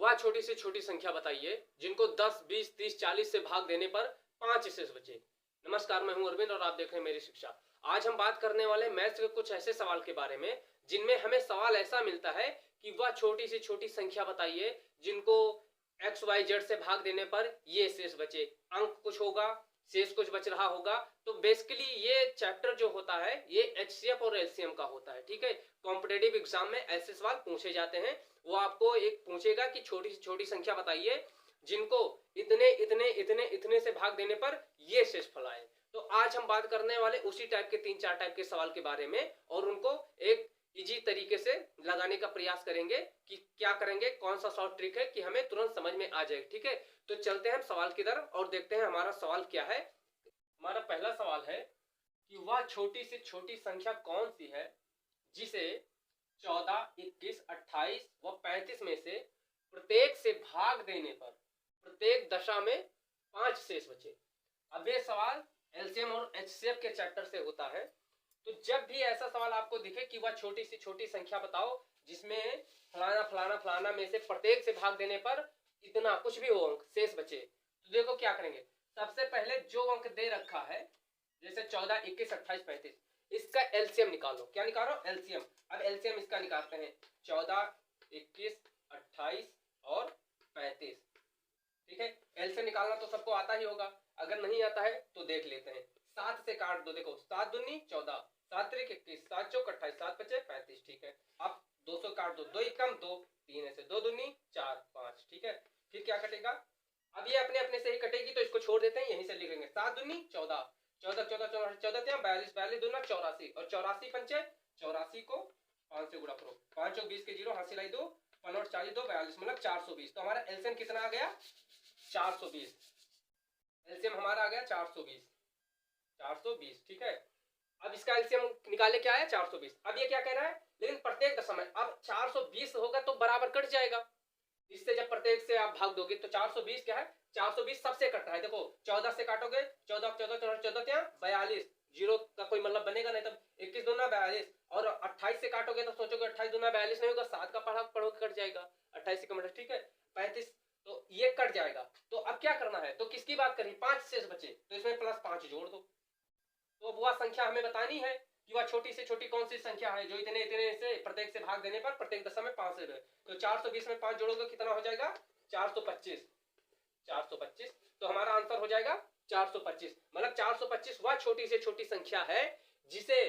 वह छोटी से छोटी संख्या बताइए जिनको 10, 20, 30, 40 से भाग देने पर 5 शेष बचे। नमस्कार, मैं हूं अरविंद और आप देख रहे हैं मेरी शिक्षा। आज हम बात करने वाले मैथ्स के कुछ ऐसे सवाल के बारे में जिनमें हमें सवाल ऐसा मिलता है कि वह छोटी से छोटी संख्या बताइए जिनको एक्स वाई जेड से भाग देने पर ये शेष बचे। अंक कुछ होगा, शेष कुछ बच रहा होगा। तो बेसिकली ये चैप्टर जो होता है ये एचसीएफ और एलसीएम का होता है। ठीक है, कॉम्पिटेटिव एग्जाम में ऐसे सवाल पूछे जाते हैं। वो आपको एक पूछेगा कि छोटी से छोटी संख्या बताइए जिनको इतने इतने इतने इतने से भाग देने पर ये शेषफल आए। तो आज हम बात करने वाले उसी टाइप के 3-4 टाइप के सवाल के बारे में और उनको एक इजी तरीके से लगाने का प्रयास करेंगे कि क्या करेंगे, कौन सा शॉर्ट ट्रिक है कि हमें तुरंत समझ में आ जाए। ठीक है, तो चलते हैं हम सवाल की तरफ और देखते हैं हमारा सवाल क्या है। हमारा पहला सवाल है कि वह छोटी से छोटी संख्या कौन सी है जिसे 14, 21, 28 व 35 में से प्रत्येक से भाग देने पर प्रत्येक दशा में 5 शेष बचे। अब ये सवाल एलसीएम और एचसीएफ के चैप्टर से होता है। तो जब भी ऐसा सवाल आपको दिखे कि वह छोटी से छोटी संख्या बताओ जिसमें फलाना फलाना फलाना में से प्रत्येक से भाग देने पर इतना कुछ भी हो अंक शेष बचे, तो देखो क्या करेंगे। सबसे पहले जो अंक दे रखा है जैसे 14, 21, 28, 35, इसका एलसीएम निकालो। क्या निकालो? एलसीएम। अब एलसीएम इसका निकालते हैं 14, 21, 28 और 35। ठीक है, एलसीएम निकालना तो सबको आता ही होगा, अगर नहीं आता है तो देख लेते हैं। 7 से काट दो, देखो 7 दूनी 14, 7 त्रिक 21, 7 चौक 28, 7 पचे 35। ठीक है, अब 200 काट दो, 2 एकम 2, 3 ऐसे 2 दूनी 4, 5। ठीक है, फिर क्या कटेगा? अब ये अपने अपने से ही कटेगी तो इसको छोड़ देते हैं, यहीं से लिखेंगे 7 दूनी 14, 14 14 14 14 42, 42 दूना 84 और 84 पंचे 84 को 5 से गुणा करो, 5 और 20 के 0 हाथ सिलाई 2, 5 और 40 2 42 मतलब 420। तो हमारा एलसीएम कितना आ गया? 420। एलसीएम हमारा आ गया 420। 420। ठीक है, अब इसका एलसीएम निकाले क्या है? 420। अब ये क्या कह रहा है? लेकिन प्रत्येक दशा में, अब 420 होगा तो बराबर कट जाएगा इससे। जब प्रत्येक से आप भाग दोगे तो 420 क्या है? 420 सबसे कट रहा है। देखो 14 से काटोगे, 14 14 14 14 42, जीरो का कोई मतलब बनेगा नहीं। तब 21 दूना 42 और 28 से काटोगे तो सोचोगे 28 दूना 42 नहीं होगा, 7 का पढ़ा पढ़ोगे कट जाएगा, 28 से कम। ठीक है, 35 तो ये कट जाएगा। तो अब क्या करना है? तो किसकी बात करी? 5 शेष बचे तो इसमें प्लस 5 जोड़ दो। तो अब वह संख्या हमें बतानी है कि वह छोटी से छोटी कौन सी संख्या है जो इतने इतने से प्रत्येक से भाग देने पर प्रत्येक दशा में 5 से। तो 420 में 5 जोड़ोगे कितना हो जाएगा? 425। 425 तो हमारा आंसर हो जाएगा 425। मतलब 425 वह छोटी से छोटी संख्या है जिसे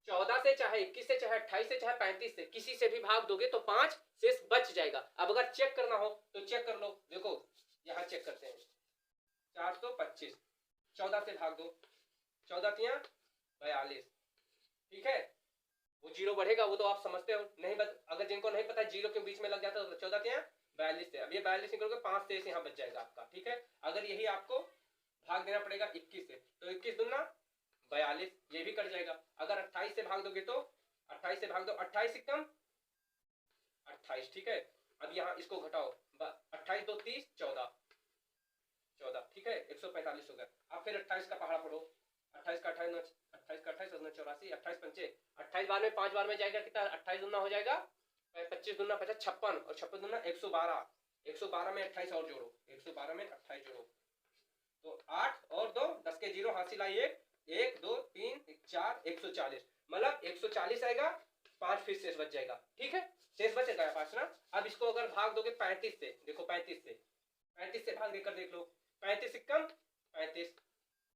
14 से चाहे 21 से चाहे 28 से चाहे 35 से किसी से भी भाग दोगे तो 5 शेष बच जाएगा। अब अगर चेक करना हो तो चेक कर लो। देखो यहां चेक करते हैं, 425 14 से भाग दो, 14 तिया 42। ठीक है, वो जीरो बढ़ेगा, वो तो आप समझते हो। नहीं अगर जिनको नहीं पता जीरो के बीच में लग जाता है तो 14 तिया 42 से। अब ये 42 निकलोगे 5 शेष यहाँ बच जाएगा आपका। ठीक है, अगर यही आपको भाग देना पड़ेगा 21 से तो 21 दूना 42, ये भी कट जाएगा। अगर 28 से भाग दोगे तो 28 से भाग दो, 28 कम 28। ठीक है, अब यहाँ इसको घटाओ, 28 2 30 14 14। ठीक है, 145 हो गया। अब फिर 28 का पहाड़ा पढ़ो, 28 का 28 28 का 28 84, 28 पंचे 28 बार में 5 बार में जाएगा कितना? 28 दूना हो जाएगा 25 दूना 50 56 और 56 दूना 112। 112 में 28 और जोड़ो, 112 में 28 जोड़ो तो 8 और 2 10 के 0 हासिल आई 1 1 2 3 4 140। मतलब 140 आएगा, 5 फिर शेष बच जाएगा। ठीक है, शेष बचेगा 5 ना। अब इसको अगर भाग दोगे 35 से, देखो 35 से भाग देकर देख लो, 35 कम 35,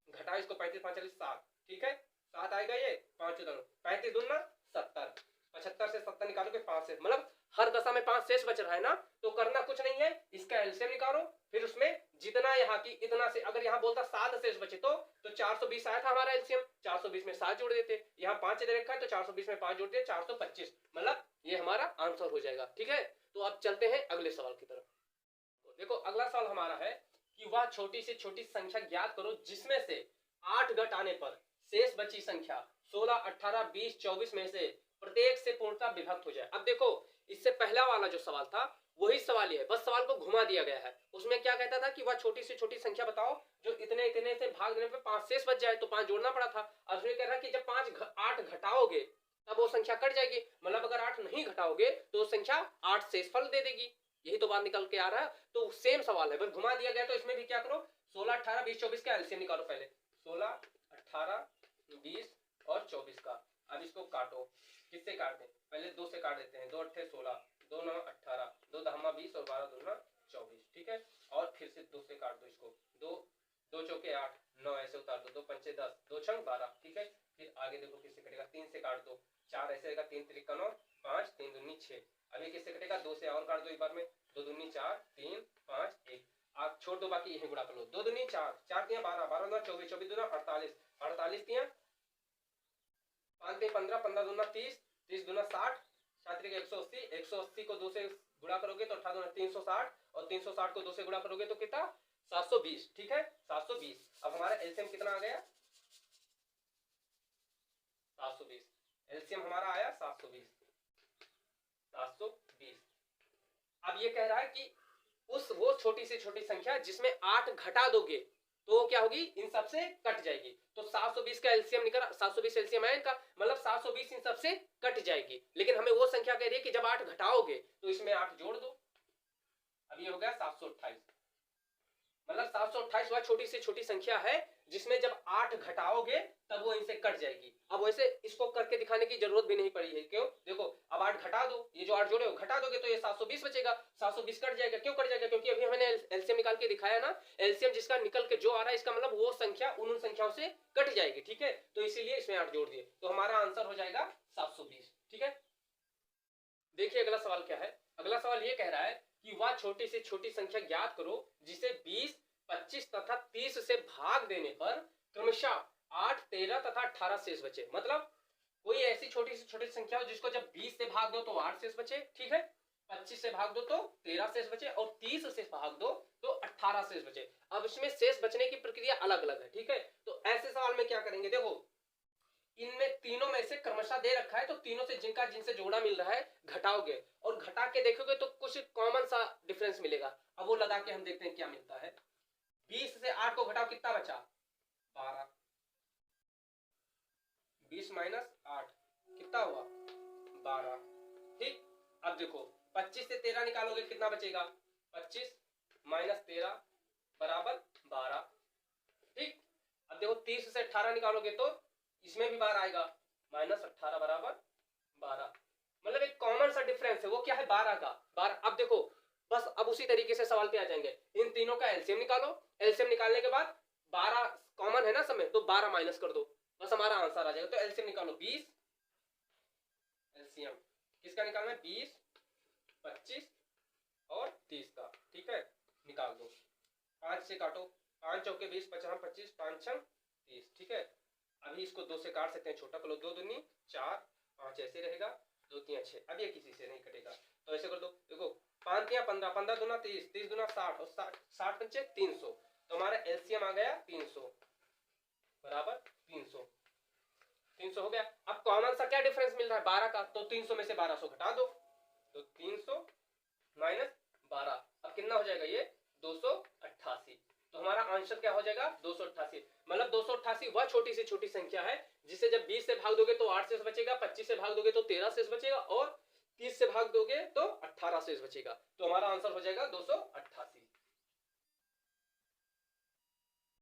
घटाओ इसको 35 5 40 7। ठीक है, 7 आएगा, ये 5 35 दूना 70, 75 से 70 निकालोगे 5 शेष। मतलब हर दशा में 5 शेष बच रहा है ना। तो करना कुछ नहीं है, इसका एलसीएम निकालो, फिर उसमें जितना यहाँ की इतना से, अगर यहाँ बोलता 7 शेष बचे तो 420 आया था हमारा एलसीएम, 420 में 7 जोड़ देते, यहाँ 5 दे रखा है तो 420 में 5 जोड़ दिए 425। मतलब ये हमारा आंसर हो जाएगा। ठीक है, तो अब चलते हैं अगले सवाल की तरफ। तो देखो अगला सवाल हमारा है कि वह छोटी से छोटी संख्या ज्ञात करो जिसमें से 8 घटाने पर शेष बची संख्या 16, 18, 20, 24 में से प्रत्येक से पूर्णतः विभक्त हो जाए। अब देखो इससे पहला वाला जो सवाल था वही सवाल ही है, बस सवाल को घुमा दिया गया है। उसमें क्या कहता था कि वह छोटी से छोटी संख्या बताओ जो इतने इतने से भाग देने पर 5 शेष बच जाए, तो 5 जोड़ना पड़ा था। अब उसमें कह रहा है कि जब 8 घटाओगे तब वो संख्या कट जाएगी। मतलब अगर 8 नहीं घटाओगे तो संख्या 8 शेषफल दे देगी। यही तो बात निकल के आ रहा है। तो सेम सवाल है, बस घुमा दिया गया। तो इसमें भी क्या करो, 16, 18, 20, 24 का एलसीएम निकालो पहले। 16, 18, 20 और 24 का। अब इसको काटो, किससे काट दें, पहले 2 से काट देते हैं। 2 अट्ठे 16, 2 9 18, 2 दहमा 20 और 12 दूना 24, ठीक है। और फिर से 2 से काट दो इसको, 2 चौके 8, 9 ऐसे उतार दो, 2 पंचे 10, 2 छंग 12, ठीक है। फिर आगे देखो किससे कटेगा, 3 से काट दो, 4 ऐसे रहेगा, 3 त्रिका 9, 5, 3 दूनी 6। अब ये किससे कटेगा, 2 से और काट दो एक बार में, 2 दूनी 4, 3, 5, 1। आप छोड़ दो, बाकी यही गुणा कर लो। 2 दूनी 4, 4 तियां 12, 12 दूना 24, 24 दूना 48, 48 तियां 5 तियां 15, 15 दूना 30, 30 दूना 60, 7 तियां 180, 180 को 2 से गुणा करोगे तो 18 दूना 360, और 360 को 2 से गुणा करोगे तो कितना, 720, ठीक है, 720। अब हमारा एलसीएम कितना आ गया, 720। एलसीएम हमारा आया 720, 720। अब ये कह रहा है कि वो छोटी से छोटी संख्या जिसमें 8 घटा दोगे तो वो क्या होगी, इन सबसे कट जाएगी। तो 720 का एलसीएम निकला, 720 एलसीएम है इनका, मतलब 720 इन सबसे कट जाएगी। लेकिन हमें वो संख्या कह रही है कि जब 8 घटाओगे तो इसमें 8 जोड़ दो। अब ये हो गया 728, मतलब 728 वह छोटी से छोटी संख्या है जिसमें जब 8 घटाओगे तब वो इनसे कट जाएगी। अब वैसे इसको करके दिखाने की जरूरत भी नहीं पड़ी है, क्यों, देखो अब 8 घटा दो, ये जो 8 जोड़े हो घटा दोगे तो ये 720 बचेगा, 720 कट जाएगा। क्यों कट जाएगा, क्योंकि अभी हमने एलसीएम निकाल के दिखाया ना, एलसीएम जिसका निकल के जो आ रहा है इसका मतलब वो संख्या उन संख्याओं से कट जाएगी, ठीक है। तो इसीलिए इसमें 8 जोड़ दिए, तो हमारा आंसर हो जाएगा 720, ठीक है। देखिए अगला सवाल क्या है। अगला सवाल ये कह रहा है कि वह छोटी से छोटी संख्या ज्ञात करो जिसे 20, 25 तथा 30 से भाग देने पर क्रमशः 8, 13 तथा 18 शेष बचे। मतलब कोई ऐसी छोटी से छोटी संख्या हो जिसको जब 20 से भाग दो तो 8 शेष बचे, ठीक है, 25 से भाग दो तो 13 शेष बचे, और 30 से भाग दो तो 18 शेष बचे। अब इसमें शेष बचने की प्रक्रिया अलग अलग है, ठीक है। तो ऐसे सवाल में क्या करेंगे, देखो इनमें तीनों में से क्रमशः दे रखा है, तो तीनों से जिनसे जोड़ा मिल रहा है घटाओगे और घटा के देखोगे तो कुछ कॉमन सा डिफरेंस मिलेगा। अब वो लगा के हम देखते हैं क्या मिलता है। 20 से 8 को घटाओ, कितना बचा, 12, 20 माइनस 8 कितना हुआ, 12, ठीक। अब देखो 25 से 13 निकालोगे कितना बचेगा, 25 माइनस 13 बराबर 12, ठीक। अब देखो 30 से 18 निकालोगे तो इसमें भी 12 आएगा, माइनस 18 बराबर 12। मतलब एक कॉमन सा डिफरेंस है, वो क्या है, 12 का 12। अब देखो बस अब उसी तरीके से सवाल पे आ जाएंगे। इन तीनों का एलसीएम निकालो, एलसीएम निकालने के बाद 12 कॉमन है ना सब में, तो 12 माइनस कर दो, बस हमारा आंसर आ जाएगा। तो एलसीएम निकालो 20, एलसीएम किसका निकालना है, 20, 25 और 30 का, ठीक है, निकाल दो। 5 से काटो, 5 चौके 20, 50, 25, 5 छंग 30, ठीक है। अभी इसको 2 से काट सकते हैं, छोटा कर लो, 2 दूनी 4, 5 ऐसे रहेगा, 2 तियां 6। अब ये किसी से नहीं कटेगा तो ऐसे कर दो, देखो 5 तियां 15, 15 दूना 30, 30 दूना 60 और 60 पंचे 300। तो हमारा एलसीएम आ गया 300 बराबर 300, 300 हो गया। अब कॉमन सा क्या डिफरेंस मिल रहा है, 12 का, तो 300 में से 1200 घटा दो, तो 300 माइनस 12, अब कितना हो जाएगा ये, 288। तो हमारा आंसर क्या हो जाएगा, 288। मतलब 288 वह छोटी से छोटी संख्या है जिसे जब 20 से भाग दोगे तो 8 शेष बचेगा, 25 से भाग दोगे तो 13 शेष बचेगा, और 30 से भाग दोगे तो 18 शेष बचेगा। तो हमारा आंसर हो जाएगा 288।